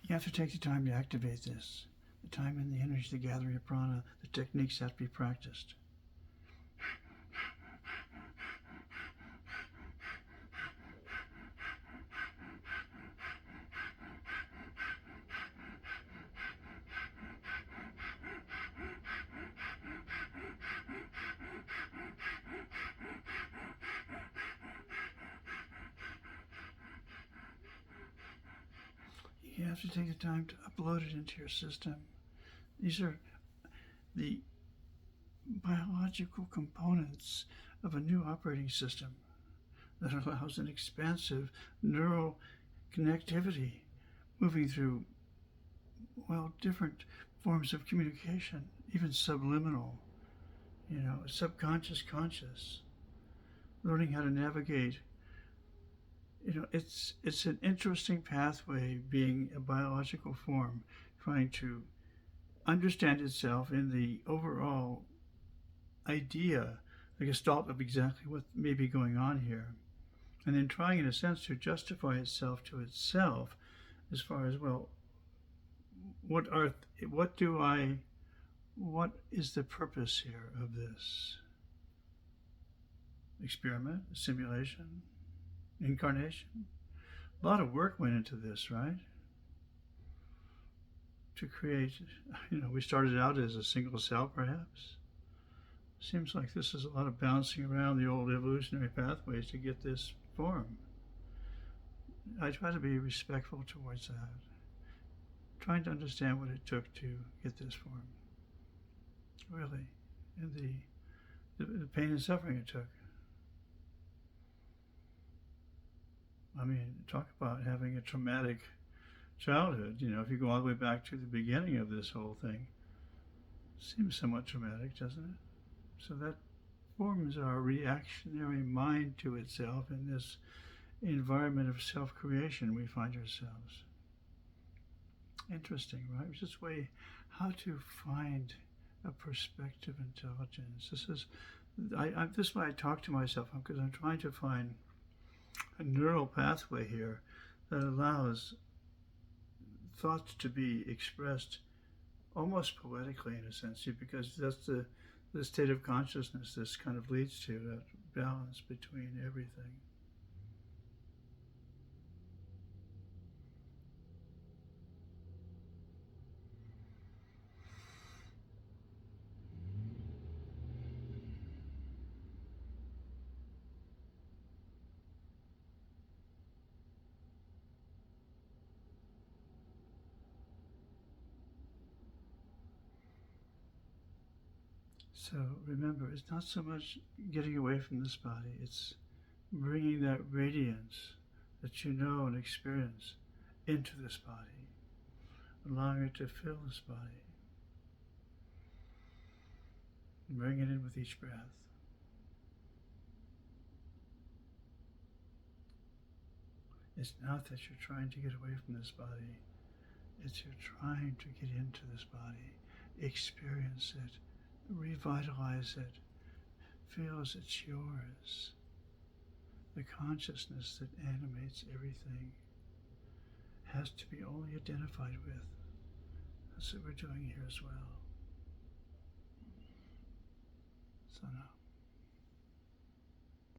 You have to take the time to activate this. The time and the energy to gather your prana. The techniques have to be practiced. You have to take the time to upload it into your system. These are the biological components of a new operating system that allows an expansive neural connectivity moving through, well, different forms of communication, even subliminal, subconscious, conscious, learning how to navigate. It's an interesting pathway, being a biological form, trying to understand itself in the overall idea, the gestalt of exactly what may be going on here, and then trying, in a sense, to justify itself to itself as far as, well, what is the purpose here of this experiment, simulation, incarnation? A lot of work went into this, right? To create, we started out as a single cell, perhaps. Seems like this is a lot of bouncing around the old evolutionary pathways to get this form. I try to be respectful towards that, trying to understand what it took to get this form, really, and the pain and suffering it took. I mean, talk about having a traumatic childhood. If you go all the way back to the beginning of this whole thing, seems somewhat traumatic, doesn't it? So that forms our reactionary mind to itself in this environment of self-creation we find ourselves. Interesting, right? It's this way how to find a perspective intelligence. This is why I talk to myself, because I'm trying to find a neural pathway here that allows thoughts to be expressed almost poetically, in a sense, because that's the state of consciousness this kind of leads to, that balance between everything. So remember, it's not so much getting away from this body, it's bringing that radiance that you know and experience into this body, allowing it to fill this body. Bring it in with each breath. It's not that you're trying to get away from this body, it's you're trying to get into this body, experience it, revitalize it, feel as it's yours. The consciousness that animates everything has to be only identified with. That's what we're doing here as well. So now